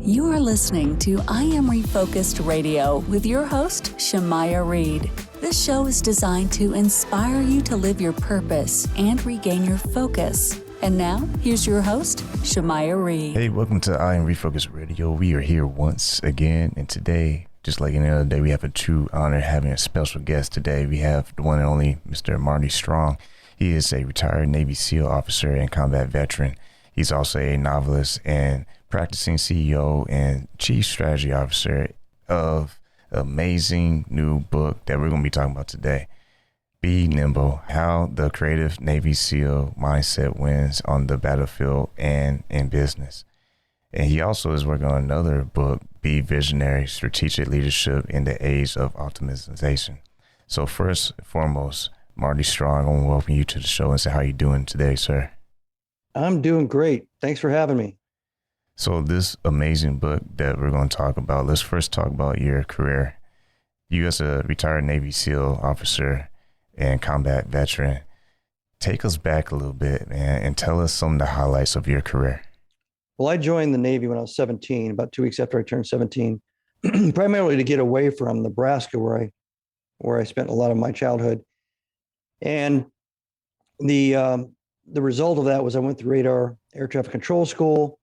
You are listening to I Am Refocused Radio with your host, Shamaya Reed. This show is designed to inspire you to live your purpose and regain your focus. And now, here's your host, Shamaya Reed. Hey, welcome to I Am Refocused Radio. We are here once again, and today, just like any other day, we have a true honor having a special guest today. We have the one and only Mr. Marty Strong. He is a retired Navy SEAL officer and combat veteran. He's also a novelist and practicing CEO and chief strategy officer of an amazing new book that we're going to be talking about today. Be Nimble, How the Creative Navy SEAL Mindset Wins on the Battlefield and in Business. And he also is working on another book, Be Visionary, Strategic Leadership in the Age of Optimization. So first and foremost, Marty Strong, I want to welcome you to the show and say how you doing today, sir. I'm doing great. Thanks for having me. So this amazing book that we're going to talk about, let's first talk about your career. You as a retired Navy SEAL officer and combat veteran, take us back a little bit, man, and tell us some of the highlights of your career. Well, I joined the Navy when I was 17, about 2 weeks after I turned 17, primarily to get away from Nebraska, where I spent a lot of my childhood. And the result of that was I went through radar air traffic control school,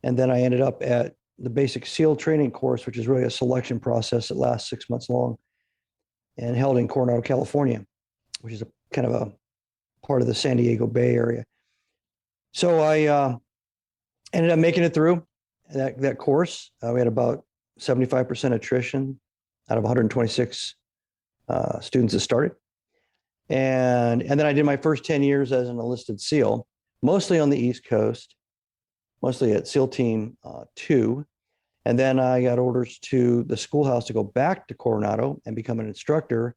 and then I ended up at the basic SEAL training course, which is really a selection process that lasts 6 months long and held in Coronado, California, which is a kind of a part of the San Diego Bay Area. So I ended up making it through that course. We had about 75% attrition out of 126 students that started. And then I did my first 10 years as an enlisted SEAL, mostly on the East Coast, mostly at SEAL Team 2. And then I got orders to the schoolhouse to go back to Coronado and become an instructor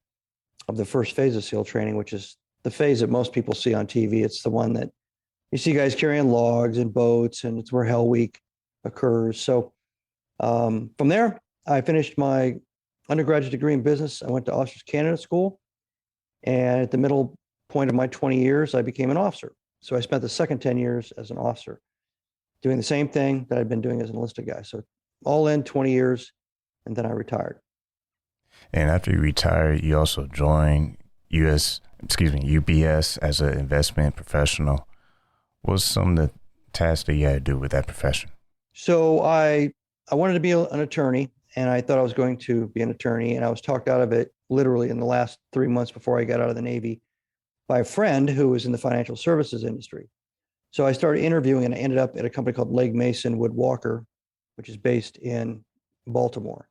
of the first phase of SEAL training, which is the phase that most people see on TV. It's the one that you see guys carrying logs and boats, and it's where Hell Week occurs. So from there, I finished my undergraduate degree in business. I went to Officers Canada School. And at the middle point of my 20 years, I became an officer. So I spent the second 10 years as an officer, doing the same thing that I'd been doing as an enlisted guy. So all in 20 years, and then I retired. And after you retired, you also joined UBS as an investment professional. What's some of the tasks that you had to do with that profession? So I wanted to be an attorney, and I thought I was going to be an attorney, and I was talked out of it literally in the last 3 months before I got out of the Navy by a friend who was in the financial services industry. So I started interviewing, and I ended up at a company called Legg Mason Wood Walker, which is based in Baltimore.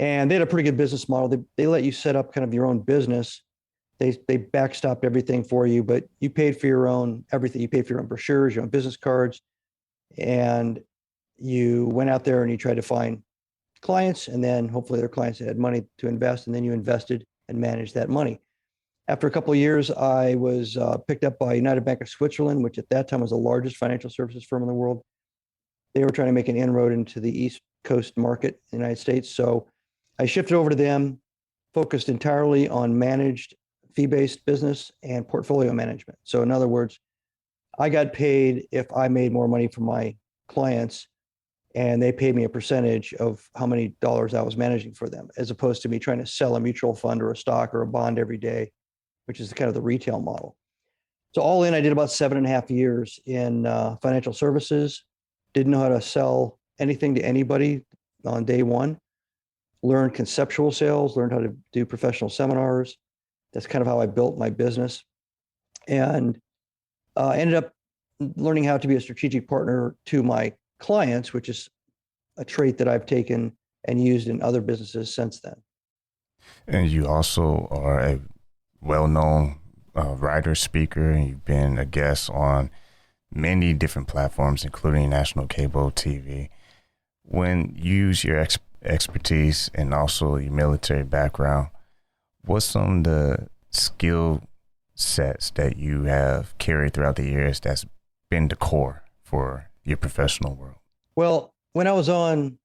And they had a pretty good business model. They let you set up kind of your own business. They backstopped everything for you, but you paid for your own everything. You paid for your own brochures, your own business cards, and you went out there and you tried to find clients, and then hopefully their clients had money to invest, and then you invested and managed that money. After a couple of years, I was picked up by United Bank of Switzerland, which at that time was the largest financial services firm in the world. They were trying to make an inroad into the East Coast market in the United States. So I shifted over to them, focused entirely on managed fee-based business and portfolio management. So in other words, I got paid if I made more money for my clients, and they paid me a percentage of how many dollars I was managing for them, as opposed to me trying to sell a mutual fund or a stock or a bond every day, which is kind of the retail model. So all in, I did about 7.5 years in financial services. Didn't know how to sell anything to anybody on day one. Learned conceptual sales, learned how to do professional seminars. That's kind of how I built my business. And ended up learning how to be a strategic partner to my clients, which is a trait that I've taken and used in other businesses since then. And you also are a well-known writer, speaker, and you've been a guest on many different platforms, including national cable TV. When you use your expertise and also your military background, what's some of the skill sets that you have carried throughout the years that's been the core for your professional world? Well, when I was on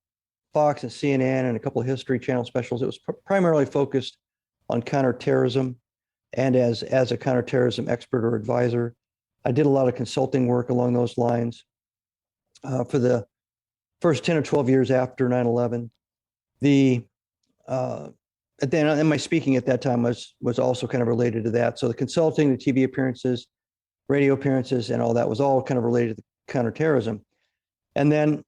Fox and CNN and a couple of History Channel specials, it was primarily focused on counterterrorism. And as a counterterrorism expert or advisor, I did a lot of consulting work along those lines. For the first 10 or 12 years after 9/11. And my speaking at that time was also kind of related to that. So the consulting, the TV appearances, radio appearances, and all that was all kind of related to counterterrorism. And then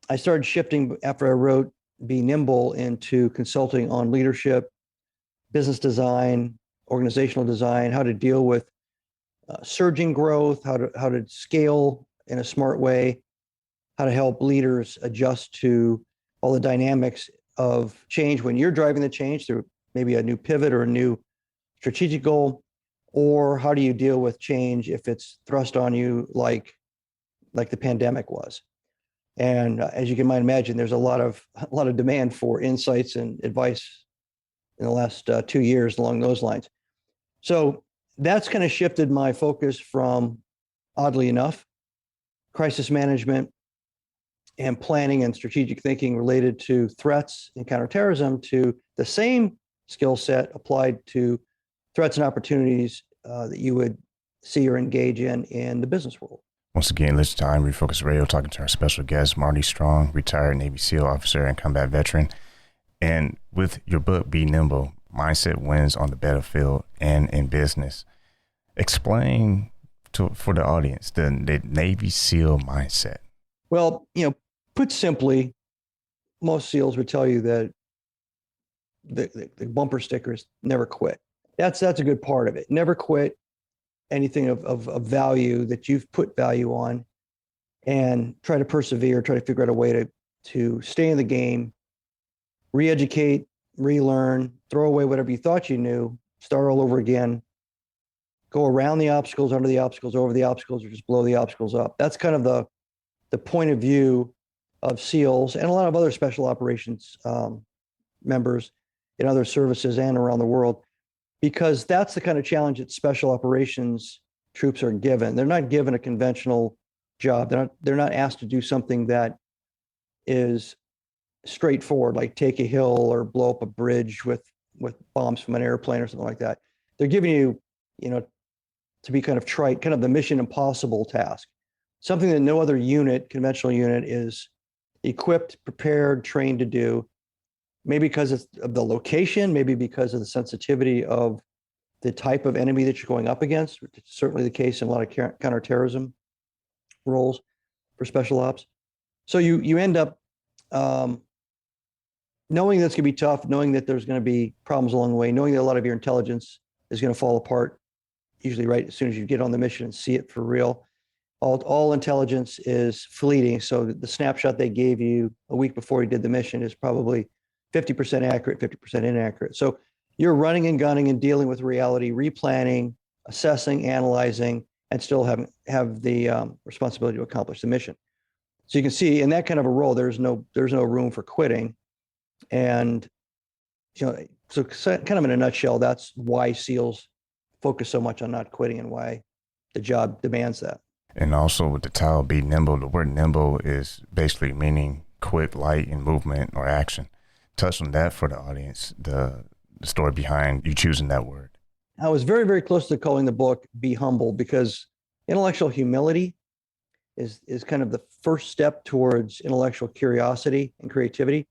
I started shifting after I wrote Be Nimble into consulting on leadership, business design, organizational design, how to deal with surging growth, how to scale in a smart way, how to help leaders adjust to all the dynamics of change when you're driving the change through maybe a new pivot or a new strategic goal, or how do you deal with change if it's thrust on you like the pandemic was. And as you can imagine, there's a lot of demand for insights and advice in the last 2 years along those lines. So that's kind of shifted my focus from, oddly enough, crisis management and planning and strategic thinking related to threats and counterterrorism to the same skill set applied to threats and opportunities that you would see or engage in the business world. Once again, listen to I'm Refocused Radio, talking to our special guest, Marty Strong, retired Navy SEAL officer and combat veteran. And with your book, Be Nimble, Mindset Wins on the Battlefield and in Business. Explain for the audience the Navy SEAL mindset. Well, put simply, most SEALs would tell you that the bumper sticker is never quit. That's a good part of it. Never quit anything of value that you've put value on, and try to persevere, try to figure out a way to stay in the game, re-educate, relearn, throw away whatever you thought you knew, start all over again, go around the obstacles, under the obstacles, over the obstacles, or just blow the obstacles up. That's kind of the point of view of SEALs and a lot of other special operations members in other services and around the world, because that's the kind of challenge that special operations troops are given. They're not given a conventional job. They're not asked to do something that is straightforward, like take a hill or blow up a bridge with bombs from an airplane or something like that. They're giving you, to be kind of trite, kind of the mission impossible task, something that no other conventional unit is equipped, prepared, trained to do. Maybe because of the location, maybe because of the sensitivity of the type of enemy that you're going up against, which is certainly the case in a lot of counterterrorism roles for special ops. So you end up knowing that's going to be tough, knowing that there's going to be problems along the way, knowing that a lot of your intelligence is going to fall apart, usually right as soon as you get on the mission and see it for real. All intelligence is fleeting. So the snapshot they gave you a week before you did the mission is probably 50% accurate, 50% inaccurate. So you're running and gunning and dealing with reality, replanning, assessing, analyzing, and still have the responsibility to accomplish the mission. So you can see in that kind of a role, there's no room for quitting. And so kind of in a nutshell, that's why SEALs focus so much on not quitting and why the job demands that. And also with the title, Be Nimble, the word nimble is basically meaning quick, light in movement or action. Touch on that for the audience, the story behind you choosing that word. I was very, very close to calling the book Be Humble, because intellectual humility is kind of the first step towards intellectual curiosity and creativity.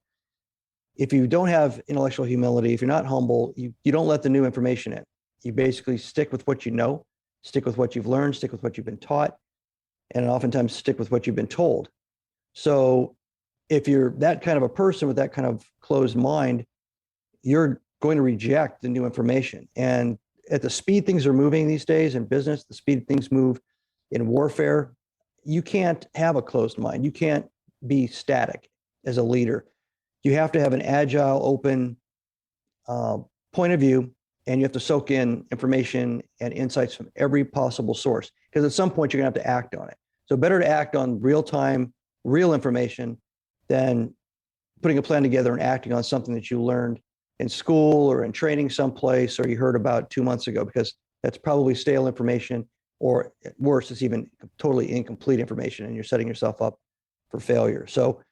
If you don't have intellectual humility, if you're not humble, you don't let the new information in. You basically stick with what you know, stick with what you've learned, stick with what you've been taught, and oftentimes stick with what you've been told. So if you're that kind of a person with that kind of closed mind, you're going to reject the new information. And at the speed things are moving these days in business, the speed things move in warfare, you can't have a closed mind. You can't be static as a leader. You have to have an agile, open point of view, and you have to soak in information and insights from every possible source, because at some point you're going to have to act on it. So better to act on real-time, real information than putting a plan together and acting on something that you learned in school or in training someplace or you heard about 2 months ago, because that's probably stale information, or worse, it's even totally incomplete information and you're setting yourself up for failure. So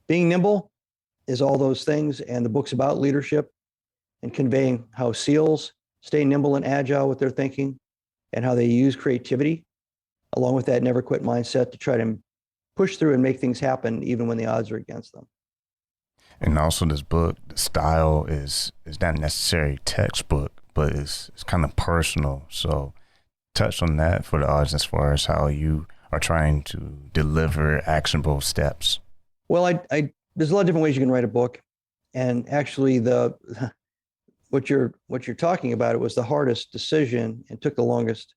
being nimble is all those things, and the book's about leadership and conveying how SEALs stay nimble and agile with their thinking and how they use creativity along with that never quit mindset to try to push through and make things happen even when the odds are against them. And also this book, the style is not necessarily textbook, but it's kind of personal. So touch on that for the audience as far as how you are trying to deliver actionable steps. Well, there's a lot of different ways you can write a book. And actually what you're talking about, it was the hardest decision and took the longest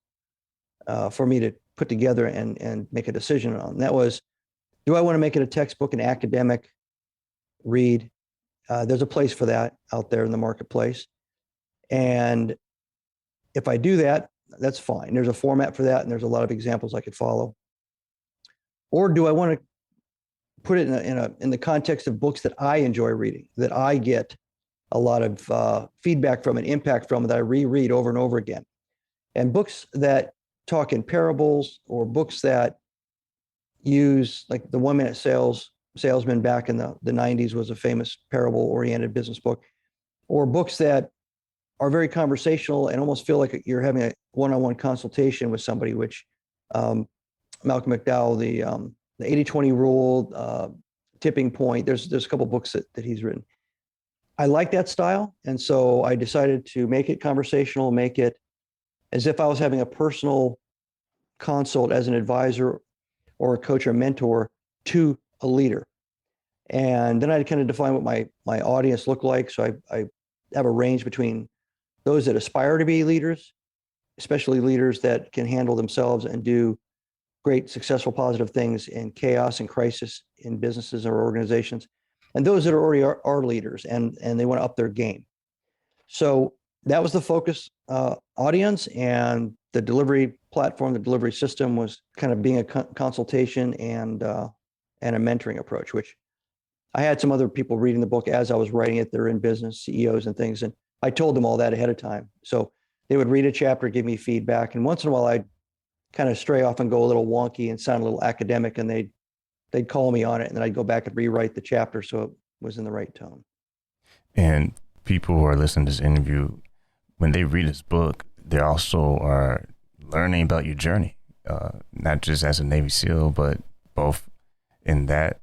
for me to put together and make a decision on. That was, do I want to make it a textbook, an academic read? There's a place for that out there in the marketplace. And if I do that, that's fine. There's a format for that, and there's a lot of examples I could follow. Or do I want to put it in the context of books that I enjoy reading, that I get a lot of feedback from and impact from, that I reread over and over again? And books that talk in parables, or books that use, like the 1 Minute Salesman back in the 90s was a famous parable-oriented business book, or books that are very conversational and almost feel like you're having a one-on-one consultation with somebody, which Malcolm McDowell, the 80-20 rule, Tipping Point, there's a couple books that he's written. I like that style. And so I decided to make it conversational, make it as if I was having a personal consult as an advisor or a coach or mentor to a leader. And then I kind of define what my audience look like. So I have a range between those that aspire to be leaders, especially leaders that can handle themselves and do great, successful, positive things in chaos and crisis in businesses or organizations, and those that already are leaders and they want to up their game. So that was the focus audience, and the delivery platform, the delivery system was kind of being a consultation and a mentoring approach, which I had some other people reading the book as I was writing it. They're in business, CEOs and things. And I told them all that ahead of time. So they would read a chapter, give me feedback. And once in a while, I'd kind of stray off and go a little wonky and sound a little academic, and they'd call me on it. And then I'd go back and rewrite the chapter so it was in the right tone. And people who are listening to this interview, when they read this book, they also are learning about your journey, not just as a Navy SEAL, but both in that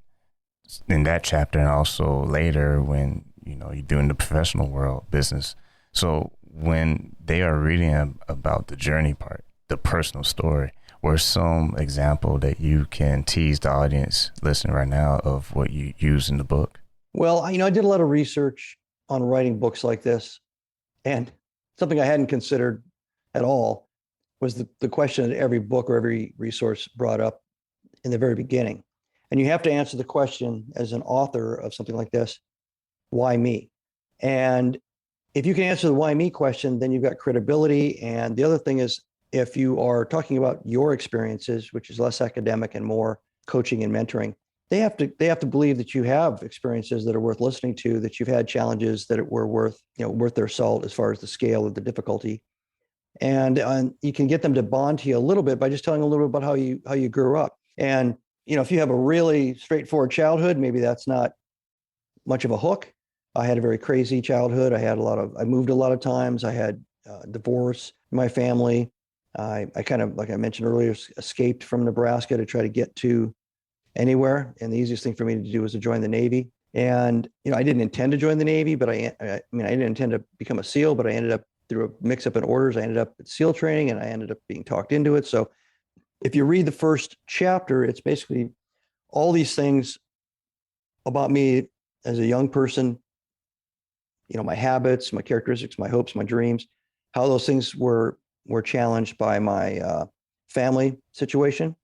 chapter and also later when you're doing the professional world business. So when they are reading about the journey part, the personal story, or some example that you can tease the audience listening right now of what you use in the book? Well, I did a lot of research on writing books like this, and something I hadn't considered at all was the question that every book or every resource brought up in the very beginning. And you have to answer the question as an author of something like this, why me? And if you can answer the why me question, then you've got credibility. And the other thing is, if you are talking about your experiences, which is less academic and more coaching and mentoring, they have to believe that you have experiences that are worth listening to, that you've had challenges that were worth their salt as far as the scale of the difficulty. And you can get them to bond to you a little bit by just telling a little bit about how you grew up. And if you have a really straightforward childhood, maybe that's not much of a hook. I had a very crazy childhood. I moved a lot of times. I had divorce in my family. I kind of, like I mentioned earlier, escaped from Nebraska to try to get to anywhere. And the easiest thing for me to do was to join the Navy. And, I didn't intend to join the Navy, but I didn't intend to become a SEAL, but I ended up through a mix up in orders. I ended up at SEAL training, and I ended up being talked into it. So if you read the first chapter, it's basically all these things about me as a young person, my habits, my characteristics, my hopes, my dreams, how those things were challenged by my family situation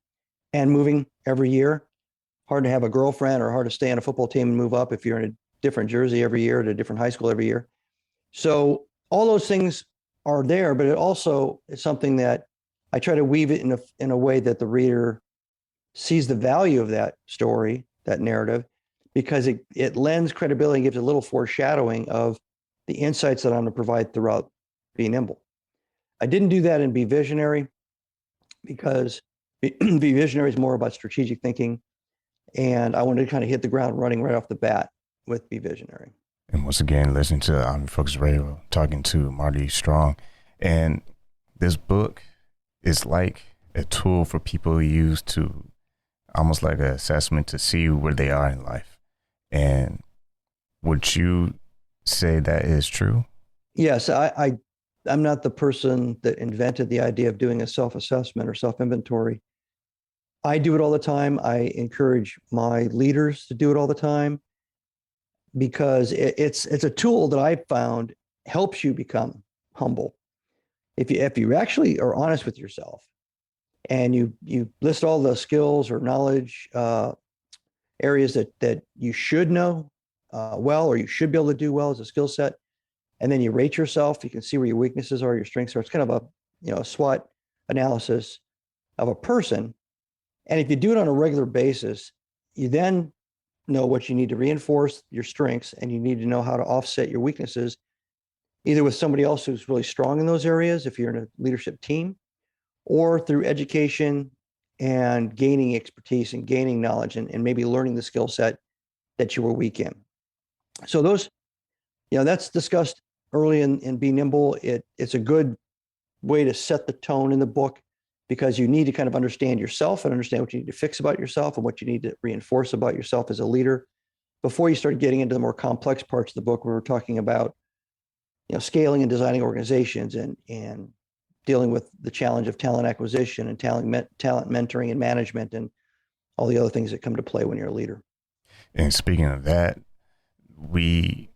and moving every year. Hard to have a girlfriend or hard to stay on a football team and move up if you're in a different jersey every year at a different high school every year. So all those things are there, but it also is something that I try to weave it in a way that the reader sees the value of that story, that narrative, because it lends credibility and gives a little foreshadowing of the insights that I'm going to provide throughout Be Nimble. I didn't do that in Be Visionary because Be Visionary is more about strategic thinking. And I wanted to kind of hit the ground running right off the bat with Be Visionary. And once again, listening to Army Focus Radio, talking to Marty Strong. And this book is like a tool for people who use to almost like an assessment to see where they are in life. And would you say that is true? Yes, I'm not the person that invented the idea of doing a self-assessment or self-inventory. I do it all the time. I encourage my leaders to do it all the time because it's a tool that I found helps you become humble. If you actually are honest with yourself and you list all the skills or knowledge areas that you should know well, or you should be able to do well as a skill set, and then you rate yourself, you can see where your weaknesses are, your strengths are. It's kind of a SWOT analysis of a person. And if you do it on a regular basis, you then know what you need to reinforce your strengths, and you need to know how to offset your weaknesses, either with somebody else who's really strong in those areas, if you're in a leadership team, or through education and gaining expertise and gaining knowledge, and maybe learning the skill set that you were weak in. So those, that's discussed early in Be Nimble. It's a good way to set the tone in the book, because you need to kind of understand yourself and understand what you need to fix about yourself and what you need to reinforce about yourself as a leader before you start getting into the more complex parts of the book, where we're talking about scaling and designing organizations, and dealing with the challenge of talent acquisition and talent mentoring and management, and all the other things that come to play when you're a leader. And speaking of that, we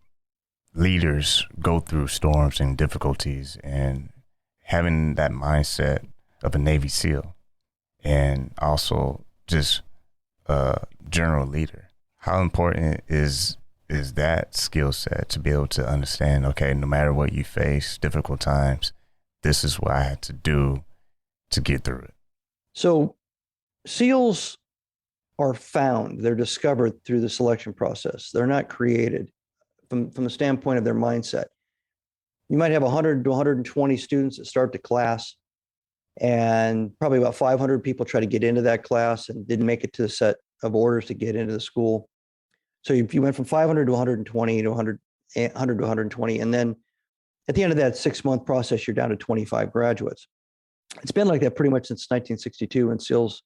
leaders go through storms and difficulties, and having that mindset of a Navy SEAL and also just a general leader, how important is that skill set to be able to understand, okay, no matter what you face, difficult times, this is what I had to do to get through it? So SEALs are found, they're discovered through the selection process. They're not created from the standpoint of their mindset. You might have 100 to 120 students that start the class, and probably about 500 people try to get into that class and didn't make it to the set of orders to get into the school. So if you went from 500 to 120 to 100 to 120, and then at the end of that 6-month process, you're down to 25 graduates. It's been like that pretty much since 1962, when SEALs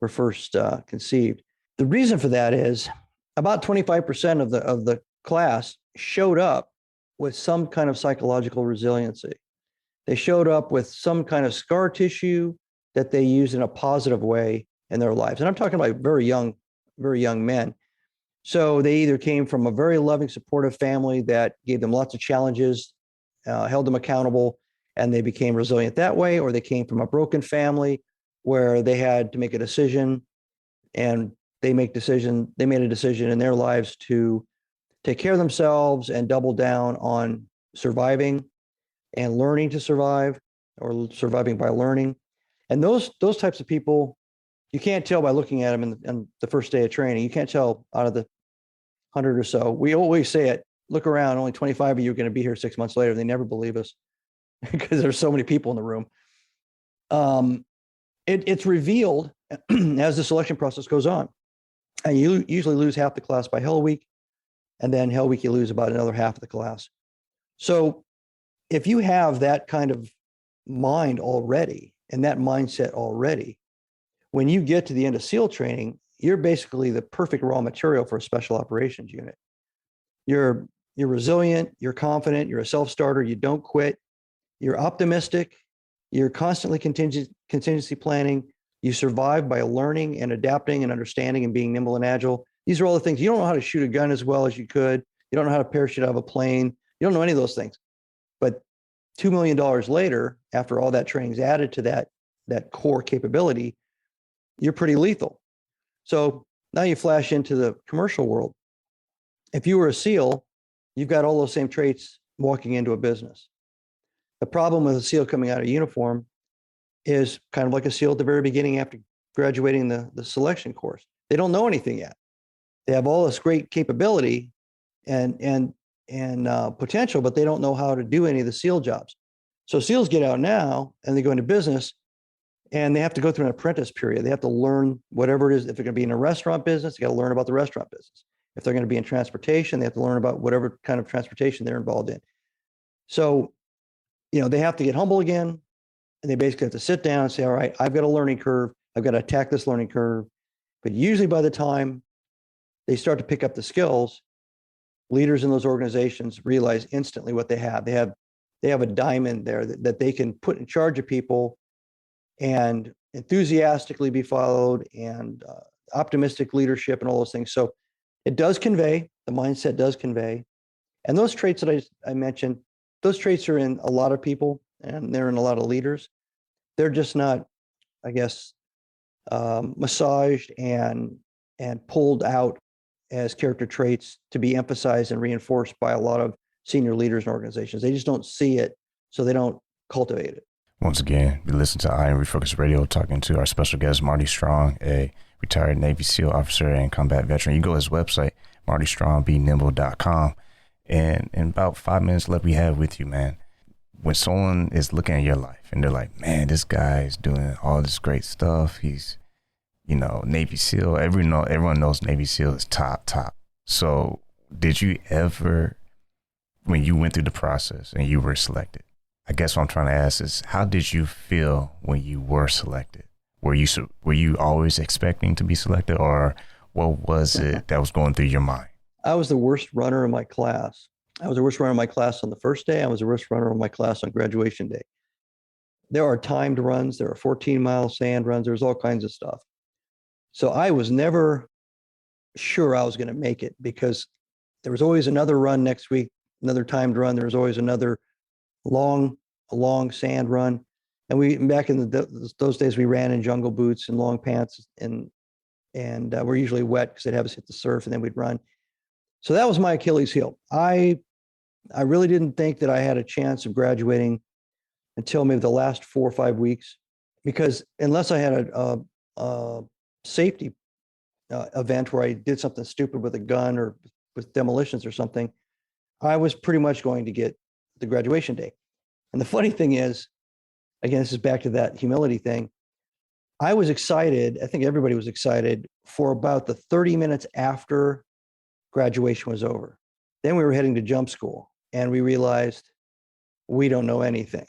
were first conceived. The reason for that is about 25% of the class showed up with some kind of psychological resiliency. They showed up with some kind of scar tissue that they use in a positive way in their lives. And I'm talking about very young men. So they either came from a very loving, supportive family that gave them lots of challenges, held them accountable, and they became resilient that way, or they came from a broken family where they had to make a decision, and they made a decision in their lives to take care of themselves and double down on surviving and learning to survive, or surviving by learning. And those types of people, you can't tell by looking at them in the first day of training. You can't tell out of the 100 or so. We always say it, look around, only 25 of you are going to be here 6 months later. They never believe us because there's so many people in the room. It's revealed as the selection process goes on. And you usually lose half the class by Hell Week. And then Hell Week, you lose about another half of the class. So if you have that kind of mind already, and that mindset already, when you get to the end of SEAL training, you're basically the perfect raw material for a special operations unit. You're resilient, you're confident, you're a self-starter, you don't quit, you're optimistic, you're constantly contingency planning, you survive by learning and adapting and understanding and being nimble and agile. These are all the things. You don't know how to shoot a gun as well as you could. You don't know how to parachute out of a plane. You don't know any of those things. But $2 million later, after all that training is added to that core capability, you're pretty lethal. So now you flash into the commercial world. If you were a SEAL, you've got all those same traits walking into a business. The problem with a SEAL coming out of uniform is kind of like a SEAL at the very beginning after graduating the selection course. They don't know anything yet. They have all this great capability and potential, but they don't know how to do any of the SEAL jobs. So SEALs get out now and they go into business, and they have to go through an apprentice period. They have to learn whatever it is. If they're going to be in a restaurant business, they got to learn about the restaurant business. If they're going to be in transportation, they have to learn about whatever kind of transportation they're involved in. So, they have to get humble again, and they basically have to sit down and say, all right, I've got a learning curve. I've got to attack this learning curve. But usually by the time they start to pick up the skills, leaders in those organizations realize instantly what they have. They have a diamond there that they can put in charge of people and enthusiastically be followed, and optimistic leadership and all those things. So it does convey, the mindset does convey. And those traits that I mentioned, those traits are in a lot of people and they're in a lot of leaders. They're just not, I guess, massaged and pulled out as character traits to be emphasized and reinforced by a lot of senior leaders and organizations. They just don't see it, so they don't cultivate it. Once again, we listen to I Am Refocused Radio, talking to our special guest, Marty Strong, a retired Navy SEAL officer and combat veteran. You go to his website, martystrong.benimble.com. And in about 5 minutes left we have with you, man, when someone is looking at your life and they're like, man, this guy is doing all this great stuff. He's, Navy SEAL. Everyone knows Navy SEAL is top. So did you ever, when you went through the process and you were selected, I guess what I'm trying to ask is, how did you feel when you were selected? Were you always expecting to be selected, or what was it that was going through your mind? I was the worst runner in my class. I was the worst runner in my class on the first day. I was the worst runner in my class on graduation day. There are timed runs. There are 14-mile sand runs. There's all kinds of stuff. So I was never sure I was going to make it, because there was always another run next week, another timed run. There was always another long sand run. And we, back in those days, we ran in jungle boots and long pants, and we're usually wet because they'd have us hit the surf and then we'd run. So that was my Achilles heel. I really didn't think that I had a chance of graduating until maybe the last 4 or 5 weeks, because unless I had a safety event where I did something stupid with a gun or with demolitions or something, I was pretty much going to get the graduation day. And the funny thing is, again, this is back to that humility thing. I was excited. I think everybody was excited for about the 30 minutes after graduation was over. Then we were heading to jump school and we realized we don't know anything.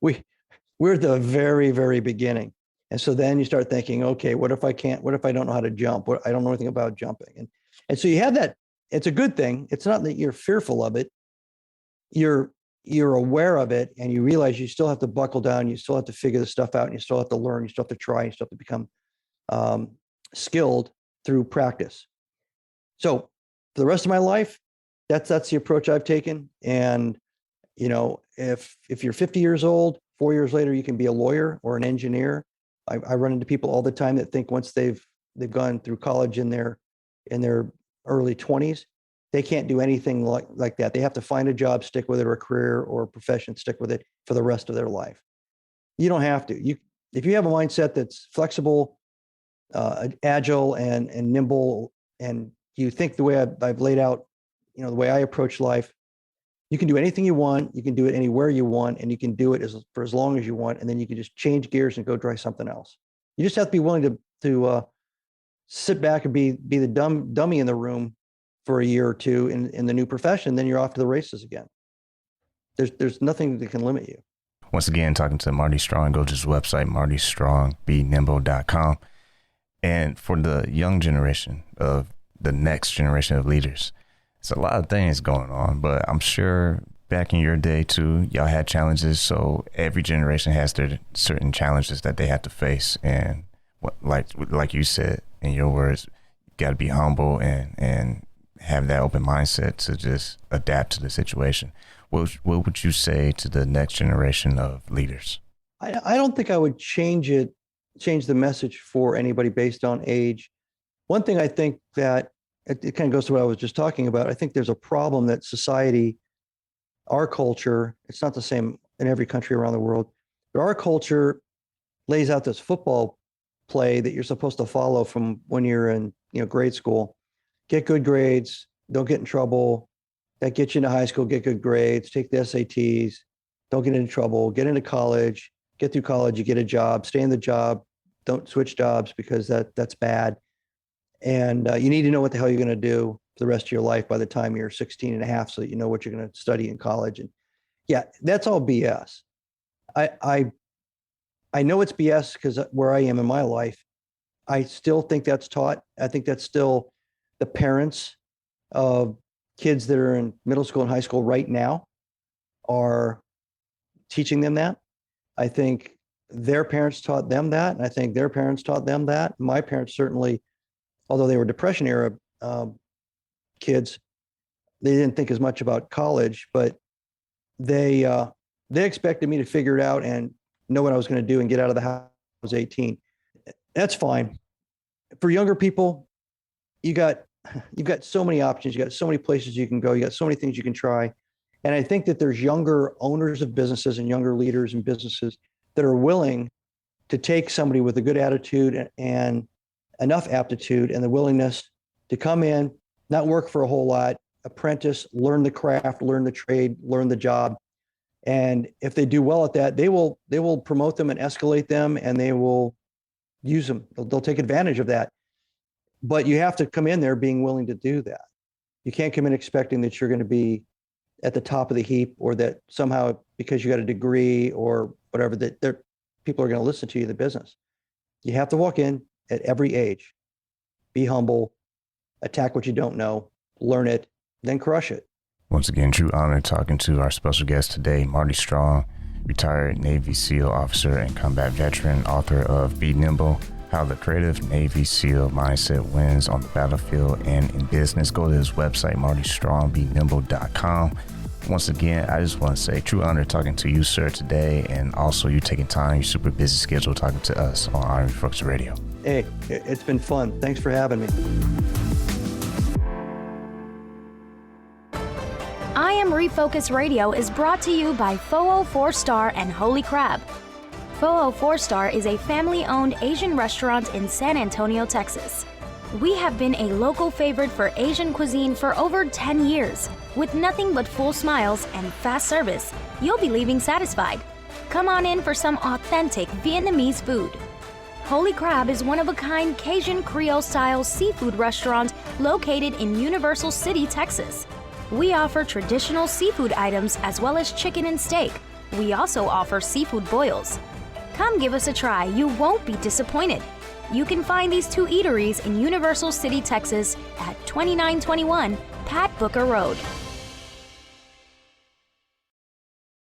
We're at the very, very beginning. And so then you start thinking, okay, what if I don't know how to jump? I don't know anything about jumping. And so you have that. It's a good thing. It's not that you're fearful of it. You're aware of it, and you realize you still have to buckle down. You still have to figure this stuff out, and you still have to learn. You still have to try. You still have to become skilled through practice. So for the rest of my life, that's the approach I've taken. And if you're 50 years old, 4 years later, you can be a lawyer or an engineer. I run into people all the time that think once they've gone through college in their early 20s, they can't do anything like that. They have to find a job, stick with it, or a career or a profession, stick with it for the rest of their life. You don't have to. If you have a mindset that's flexible, agile, and nimble, and you think the way I've laid out, the way I approach life, you can do anything you want. You can do it anywhere you want, and you can do it for as long as you want. And then you can just change gears and go try something else. You just have to be willing to sit back and be the dummy in the room for a year or two in the new profession. Then you're off to the races again. There's nothing that can limit you. Once again, talking to Marty Strong. Go to his website, martystrong.benimble.com. And for the young generation of the next generation of leaders, it's a lot of things going on, but I'm sure back in your day too, y'all had challenges. So every generation has their certain challenges that they have to face. And like you said, in your words, you got to be humble and have that open mindset to just adapt to the situation. What would you say to the next generation of leaders? I don't think I would change the message for anybody based on age. One thing I think that it kind of goes to what I was just talking about. I think there's a problem that society, our culture, it's not the same in every country around the world, but our culture lays out this football play that you're supposed to follow from when you're in grade school. Get good grades, don't get in trouble. That gets you into high school, get good grades, take the SATs, don't get into trouble, get into college, get through college, you get a job, stay in the job, don't switch jobs because that's bad. And you need to know what the hell you're going to do for the rest of your life by the time you're 16 and a half, so that you know what you're going to study in college. And yeah, that's all BS. I know it's BS because where I am in my life, I still think that's taught. I think that's still the parents of kids that are in middle school and high school right now are teaching them that. I think their parents taught them that. And I think their parents taught them that. My parents certainly, although they were Depression era kids, they didn't think as much about college, but they expected me to figure it out and know what I was going to do and get out of the house when I was 18. That's fine. For younger people, you've got so many options. You got so many places you can go. You got so many things you can try. And I think that there's younger owners of businesses and younger leaders in businesses that are willing to take somebody with a good attitude and enough aptitude and the willingness to come in, not work for a whole lot, apprentice, learn the craft, learn the trade, learn the job. And if they do well at that, they will promote them and escalate them, and they will use them. They'll take advantage of that. But you have to come in there being willing to do that. You can't come in expecting that you're going to be at the top of the heap, or that somehow because you got a degree or whatever, that people are going to listen to you in the business. You have to walk in at every age, be humble, attack what you don't know, learn it, then crush it. Once again, true honor talking to our special guest today, Marty Strong, retired Navy SEAL officer and combat veteran, author of Be Nimble, How the Creative Navy SEAL Mindset Wins on the Battlefield and in Business. Go to his website, martystrongbenimble.com. Once again, I just want to say true honor talking to you, sir, today, and also you taking time, your super busy schedule, talking to us on Army Focus Radio. Hey, it's been fun. Thanks for having me. I Am Refocus Radio is brought to you by Foo 4 Star and Holy Crab. Foo 4 Star is a family-owned Asian restaurant in San Antonio, Texas. We have been a local favorite for Asian cuisine for over 10 years. With nothing but full smiles and fast service, you'll be leaving satisfied. Come on in for some authentic Vietnamese food. Holy Crab is one-of-a-kind Cajun Creole-style seafood restaurant located in Universal City, Texas. We offer traditional seafood items as well as chicken and steak. We also offer seafood boils. Come give us a try. You won't be disappointed. You can find these two eateries in Universal City, Texas at 2921 Pat Booker Road.